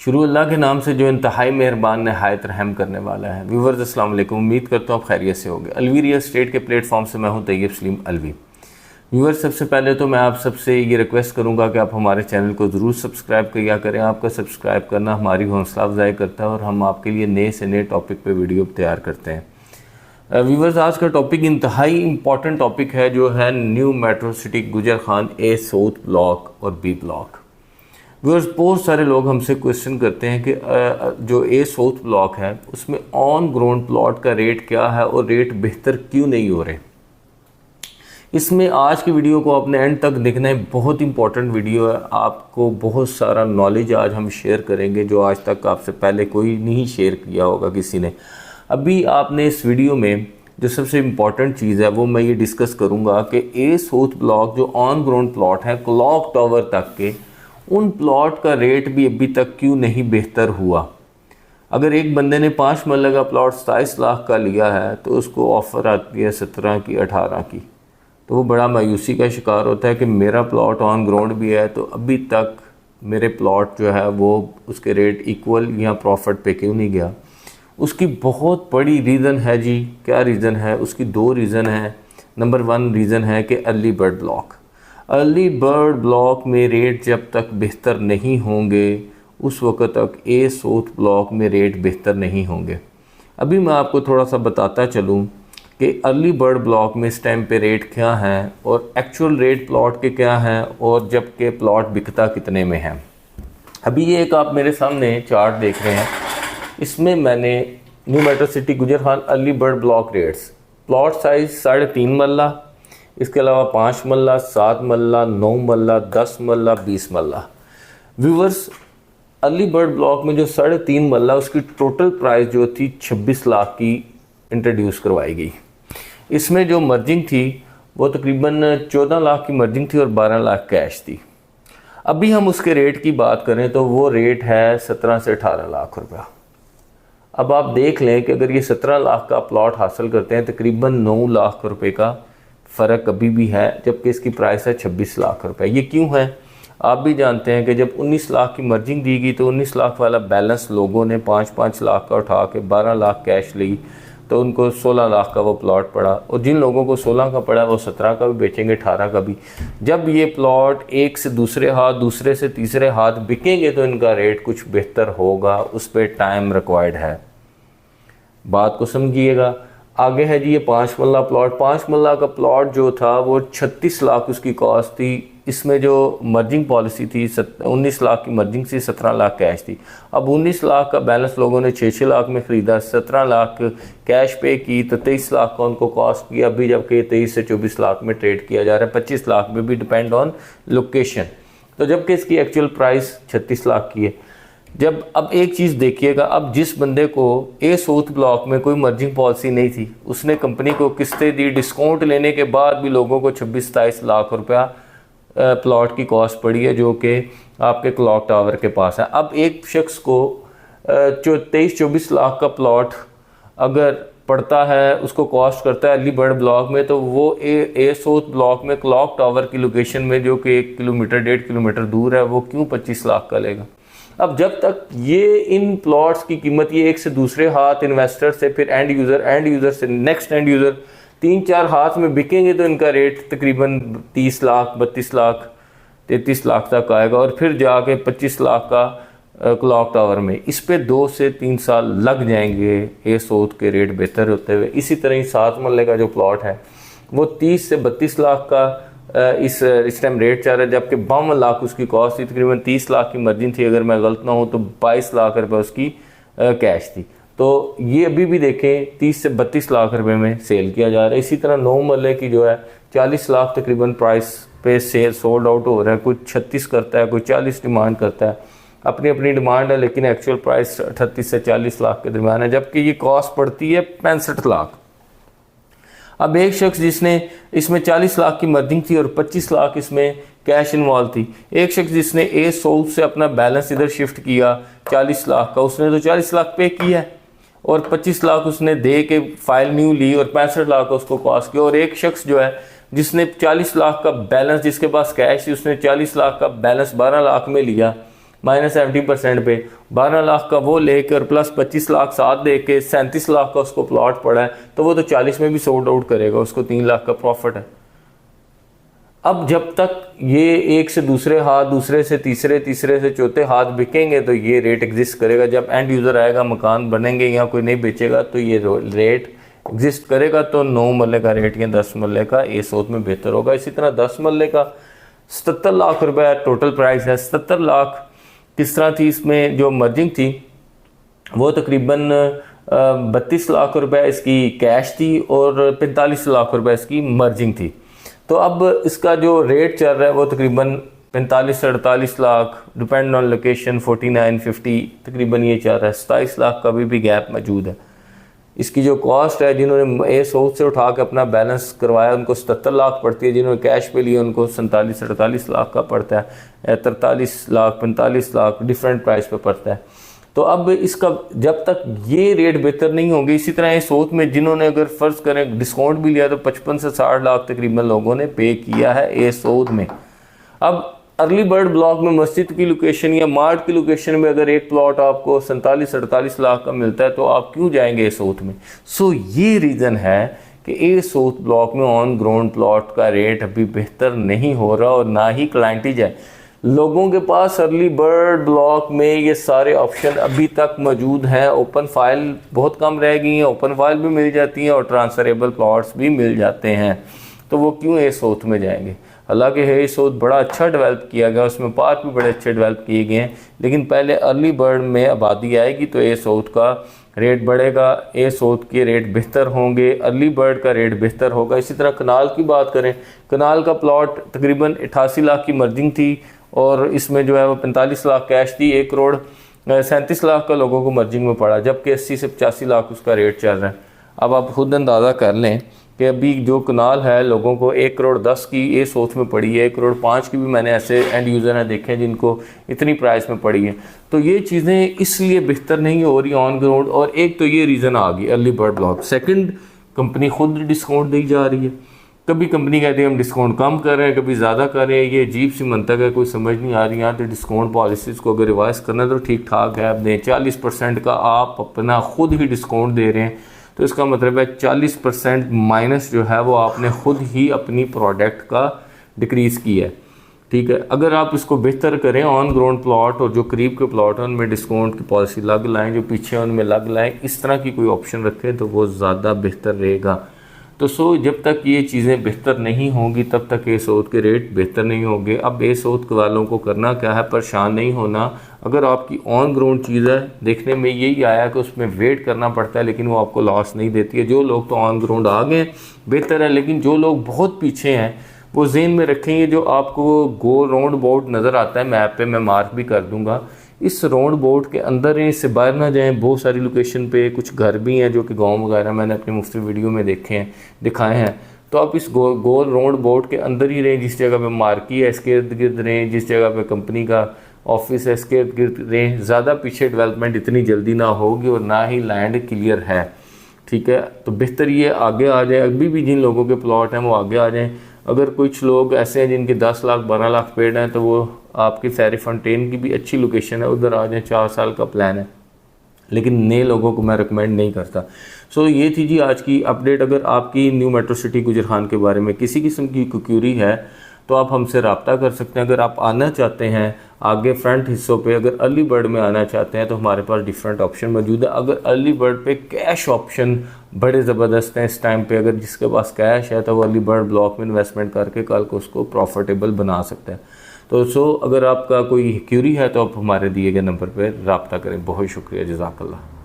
शुरू अल्लाह के नाम से जो इंतहाई मेहरबान नहायत रहम करने वाला है। व्यूवर्स अस्सलाम वालेकुम, उम्मीद करता हूँ आप खैरियत से होंगे। अलवी रियल एस्टेट के प्लेटफॉर्म से मैं हूँ तैयब सलीम अलवी। व्यूवर्स, सबसे पहले तो मैं आप सबसे ये रिक्वेस्ट करूँगा कि आप हमारे चैनल को ज़रूर सब्सक्राइब किया करें। आपका सब्सक्राइब करना हमारी हौसला अफजाई करता है और हम आपके लिए नए से नए टॉपिक पर वीडियो तैयार करते हैं। व्यूवर्स, आज का टॉपिक इंतहाई इम्पॉर्टेंट टॉपिक है, जो है न्यू मेट्रो सिटी गुजर खान ए साउथ ब्लॉक और बी ब्लॉक। व्यूअर्स, बहुत सारे लोग हमसे क्वेश्चन करते हैं कि जो ए साउथ ब्लॉक है उसमें ऑन ग्राउंड प्लॉट का रेट क्या है और रेट बेहतर क्यों नहीं हो रहे। इसमें आज की वीडियो को अपने एंड तक देखना है, बहुत इंपॉर्टेंट वीडियो है। आपको बहुत सारा नॉलेज आज हम शेयर करेंगे जो आज तक आपसे पहले कोई नहीं शेयर किया होगा किसी ने। अभी आपने इस वीडियो में जो सबसे इम्पॉर्टेंट चीज़ है वो मैं ये डिस्कस करूँगा कि ए साउथ ब्लॉक जो ऑन ग्राउंड प्लॉट है क्लॉक टावर तक के, उन प्लॉट का रेट भी अभी तक क्यों नहीं बेहतर हुआ। अगर एक बंदे ने 5 मरले का प्लॉट 27 लाख का लिया है तो उसको ऑफ़र आती है 17 की 18 की, तो वो बड़ा मायूसी का शिकार होता है कि मेरा प्लॉट ऑन ग्राउंड भी है तो अभी तक मेरे प्लॉट जो है वो उसके रेट इक्वल या प्रॉफिट पे क्यों नहीं गया। उसकी बहुत बड़ी रीज़न है जी। क्या रीज़न है? उसकी 2 रीज़न है। नंबर 1 रीज़न है कि early bird block. Early bird block में रेट जब तक बेहतर नहीं होंगे उस वक्त तक ए साउथ ब्लॉक में रेट बेहतर नहीं होंगे। अभी मैं आपको थोड़ा सा बताता चलूँ कि अर्ली बर्ड ब्लॉक में इस टाइम पे रेट क्या है और एक्चुअल रेट प्लॉट के क्या हैं और जबकि प्लॉट बिकता कितने में है। अभी ये एक आप मेरे सामने चार्ट देख रहे हैं, इसमें मैंने न्यू मेट्रो सिटी गुजर Khan early bird block rates, plot size 3.5 मरला, इसके अलावा 5 मरला, 7 मरला, 9 मरला, 10 मरला, 20 मरला। व्यूवर्स, अर्ली बर्ड ब्लॉक में जो 3.5 मरला उसकी टोटल प्राइस जो थी 26 लाख की इंट्रोड्यूस करवाई गई। इसमें जो मर्जिंग थी वो तकरीबन 14 लाख की मर्जिंग थी और 12 लाख कैश थी। अभी हम उसके रेट की बात करें तो वो रेट है 17 से 18 लाख रुपया। अब आप देख लें कि अगर ये 17 लाख का प्लॉट हासिल करते हैं तकरीबन 9 लाख रुपए का फ़र्क अभी भी है, जबकि इसकी प्राइस है 26 लाख रुपए। ये क्यों है? आप भी जानते हैं कि जब 19 लाख की मर्जिंग दी गई तो 19 लाख वाला बैलेंस लोगों ने 5-5 लाख का उठा के 12 लाख कैश ली तो उनको 16 लाख का वो प्लॉट पड़ा, और जिन लोगों को 16 का पड़ा वो 17 का भी बेचेंगे, 18 का भी। जब ये प्लॉट एक से दूसरे हाथ, दूसरे से तीसरे हाथ बिकेंगे तो इनका रेट कुछ बेहतर होगा। उस पर टाइम रिक्वायर्ड है, बात को समझिएगा। आगे है जी ये 5 मरला प्लॉट। 5 मरला का प्लॉट जो था वो 36 लाख उसकी कॉस्ट थी। इसमें जो मर्जिंग पॉलिसी थी 19 लाख की मर्जिंग थी, 17 लाख कैश थी। अब 19 लाख का बैलेंस लोगों ने 6-6 लाख में ख़रीदा, 17 लाख कैश पे की तो 23 लाख का उनको कॉस्ट किया। अभी जबकि 23 से 24 लाख में ट्रेड किया जा रहा है, 25 लाख में भी डिपेंड ऑन लोकेशन। तो जबकि इसकी एक्चुअल प्राइस 36 लाख की है। जब अब एक चीज़ देखिएगा, अब जिस बंदे को ए साउथ ब्लॉक में कोई मर्जिंग पॉलिसी नहीं थी उसने कंपनी को किस्तें दी, डिस्काउंट लेने के बाद भी लोगों को 26-27 लाख रुपया प्लॉट की कॉस्ट पड़ी है, जो कि आपके क्लॉक टावर के पास है। अब एक शख्स को 23-24 लाख का प्लॉट अगर पड़ता है, उसको कॉस्ट करता है अर्ली बर्ड ब्लॉक में, तो वो ए साउथ ब्लॉक में क्लॉक टावर की लोकेशन में जो कि 1 किलोमीटर 1.5 किलोमीटर दूर है वो क्यों 25 लाख का लेगा। अब जब तक ये इन प्लॉट्स की कीमत ये एक से दूसरे हाथ इन्वेस्टर से फिर एंड यूज़र से नेक्स्ट एंड यूज़र 3-4 हाथ में बिकेंगे तो इनका रेट तकरीबन 30 लाख, 32 लाख, 33 लाख तक आएगा और फिर जाके 25 लाख का क्लॉक टावर में। इस पे 2 से 3 साल लग जाएंगे ए साउथ के रेट बेहतर होते हुए। इसी तरह ही 7 मरले का जो प्लॉट है वो 30 से 32 लाख का इस टाइम रेट चल रहा है, जबकि 52 लाख उसकी कॉस्ट थी। तकरीबन 30 लाख की मार्जिन थी, अगर मैं गलत ना हूँ तो 22 लाख रुपए उसकी कैश थी। तो ये अभी भी देखें 30 से 32 लाख रुपए में सेल किया जा रहा है। इसी तरह 9 मरले की जो है 40 लाख तकरीबन प्राइस पे सेल सोल्ड आउट हो रहा है। कोई 36 करता है, कोई 40 डिमांड करता है, अपनी अपनी डिमांड है, लेकिन एक्चुअल प्राइस 38 से 40 लाख के दरमियान है, जबकि ये कॉस्ट पड़ती है 65 लाख। अब एक शख्स जिसने इसमें 40 लाख की मर्जिंग थी और 25 लाख इसमें कैश इन्वॉल्व थी, एक शख्स जिसने ए साउथ से अपना बैलेंस इधर शिफ्ट किया 40 लाख का, उसने तो 40 लाख पे किया है और 25 लाख उसने दे के फाइल न्यू ली और 65 लाख का उसको कॉस्ट किया। और एक शख्स जो है जिसने 40 लाख का बैलेंस, जिसके पास कैश थी, उसने 40 लाख का बैलेंस 12 लाख में लिया -70% पे 12 लाख का वो लेकर प्लस 25 लाख साथ दे के 37 लाख का उसको प्लॉट पड़ा है, तो वो तो 40 में भी सोल्ड आउट करेगा, उसको 3 लाख का प्रॉफिट है। अब जब तक ये एक से दूसरे हाथ, दूसरे से तीसरे, तीसरे से चौथे हाथ बिकेंगे तो ये रेट एग्जिस्ट करेगा। जब एंड यूज़र आएगा, मकान बनेंगे या कोई नहीं बेचेगा, तो ये रेट एग्जिस्ट करेगा। तो 9 मरले का रेट या 10 मरले का ये सोच में बेहतर होगा। इसी तरह 10 मरले का 77 लाख रुपए टोटल प्राइस है। 77 लाख किस तरह थी, इसमें जो मर्जिंग थी वो तकरीबन 32 लाख रुपए इसकी कैश थी और 45 लाख रुपए इसकी मर्जिंग थी। तो अब इसका जो रेट चल रहा है वो तकरीबन 45 से 48 लाख, डिपेंड ऑन लोकेशन 49, 50 तकरीबन ये चल रहा है। 27 लाख का भी गैप मौजूद है। इसकी जो कॉस्ट है, जिन्होंने ए सोच से उठा के अपना बैलेंस करवाया उनको 77 लाख पड़ती है, जिन्होंने कैश पे लिया उनको 47 से 48 लाख का पड़ता है, 43 लाख 45 लाख डिफरेंट प्राइस पे पड़ता है। तो अब इसका जब तक ये रेट बेहतर नहीं होंगे, इसी तरह इस सोच में जिन्होंने अगर फ़र्ज़ करें डिस्काउंट भी लिया तो 55 से 60 लाख तकरीबन लोगों ने पे किया है ए सोच में। अब अर्ली बर्ड ब्लॉक में मस्जिद की लोकेशन या मार्ट की लोकेशन में अगर एक प्लॉट आपको 47-48 लाख का मिलता है तो आप क्यों जाएंगे ए सोच में। सो ये रीज़न है कि ए सोच ब्लॉक में ऑन ग्राउंड प्लॉट का रेट अभी बेहतर नहीं हो रहा और ना ही क्लाइंटेज है। लोगों के पास अर्ली बर्ड ब्लॉक में ये सारे ऑप्शन अभी तक मौजूद हैं। ओपन फाइल बहुत कम रह गई हैं, ओपन फाइल भी मिल जाती हैं और ट्रांसफरेबल प्लॉट्स भी मिल जाते हैं। तो वो क्यों ए सोच में जाएंगे। हालांकि ए सोच बड़ा अच्छा डेवलप किया गया, उसमें पार्क भी बड़े अच्छे डेवलप किए गए हैं, लेकिन पहले अर्ली बर्ड में आबादी आएगी तो ए सोच का रेट बढ़ेगा, ए सोच के रेट बेहतर होंगे, अर्ली बर्ड का रेट बेहतर होगा। इसी तरह कनाल की बात करें, कनाल का प्लॉट तकरीबन 88 लाख की मर्जिंग थी और इसमें जो है वो 45 लाख कैश थी। 1 करोड़ 37 लाख का लोगों को मर्जिंग में पड़ा, जबकि 80 से 85 लाख उसका रेट चल रहा है। अब आप खुद अंदाज़ा कर लें कि अभी जो कनाल है लोगों को 1 करोड़ 10 की ये सोच में पड़ी है, 1 करोड़ 5 की भी मैंने ऐसे एंड यूज़र ने देखे हैं जिनको इतनी प्राइस में पड़ी है। तो ये चीज़ें इसलिए बेहतर नहीं हो रही ऑन ग्राउंड, और एक तो ये रीज़न आ गई early bird block. Second, company खुद डिस्काउंट दी जा रही है। कभी कंपनी कहती है हम डिस्काउंट कम कर रहे हैं, कभी ज़्यादा कर रहे हैं। ये अजीब सी मंतक है, कोई समझ नहीं आ रही। यहाँ तो डिस्काउंट पॉलिसीज़ को अगर रिवाइज़ करना है तो ठीक ठाक है, आप दें 40% का आप अपना खुद ही डिस्काउंट दे रहे हैं, तो इसका मतलब है 40% माइनस जो है वो आपने खुद ही अपनी प्रोडक्ट का डिक्रीज़ किया है। ठीक है, अगर आप इसको बेहतर करें ऑन ग्राउंड प्लॉट और जो करीब के प्लॉट हैं उनमें डिस्काउंट की पॉलिसी लग लाएँ, जो पीछे उनमें लग लाएँ, इस तरह की कोई ऑप्शन रखें तो वो ज़्यादा बेहतर रहेगा। तो जब तक ये चीज़ें बेहतर नहीं होंगी तब तक ए सोच के रेट बेहतर नहीं होंगे। अब ए सोच वालों को करना क्या है, परेशान नहीं होना। अगर आपकी ऑन ग्राउंड चीज़ है, देखने में यही आया कि उसमें वेट करना पड़ता है लेकिन वो आपको लॉस नहीं देती है। जो लोग तो ऑन ग्राउंड आ गए बेहतर है, लेकिन जो लोग बहुत पीछे हैं वो ज़हन में रखेंगे। जो आपको गोल राउंड बोर्ड नज़र आता है मैप पे, मैं मार्क भी कर दूँगा, इस राउंड बोर्ड के अंदर ही इससे बाहर ना जाएं। बहुत सारी लोकेशन पे कुछ घर भी हैं जो कि गांव वगैरह मैंने अपनी मुफ्त वीडियो में देखे हैं, दिखाए हैं। तो आप इस गोल राउंड बोर्ड के अंदर ही रहें। जिस जगह पे मार्की है इसके इर्द गिर्द रहें, जिस जगह पे कंपनी का ऑफिस है इसके इर्द गिर्द रहें। ज़्यादा पीछे डेवलपमेंट इतनी जल्दी ना होगी और ना ही लैंड क्लियर है। ठीक है, तो बेहतर ये आगे आ जाए। अभी भी जिन लोगों के प्लॉट हैं वो आगे आ जाएँ। अगर कुछ लोग ऐसे हैं जिनके 10 लाख 12 लाख पेड़ हैं तो वो आपकी फैरी फंटेन की भी अच्छी लोकेशन है, उधर आ जाए। 4 साल का प्लान है, लेकिन नए लोगों को मैं रिकमेंड नहीं करता। सो ये थी जी आज की अपडेट। अगर आपकी न्यू मेट्रो सिटी गुजरान के बारे में किसी किस्म की क्यूरी है तो आप हमसे रब्ता कर सकते हैं। अगर आप आना चाहते हैं आगे फ्रंट हिस्सों पे, अगर अर्ली बर्ड में आना चाहते हैं तो हमारे पास डिफरेंट ऑप्शन मौजूद है। अगर अर्ली बर्ड पे कैश ऑप्शन बड़े ज़बरदस्त हैं इस टाइम पे, अगर जिसके पास कैश है तो वो अर्ली बर्ड ब्लॉक में इन्वेस्टमेंट करके कल को उसको प्रॉफिटेबल बना सकते हैं। तो अगर आपका कोई क्यूरी है तो आप हमारे दिए गए नंबर पर रब्ता करें। बहुत शुक्रिया, जज़ाकल्लाह।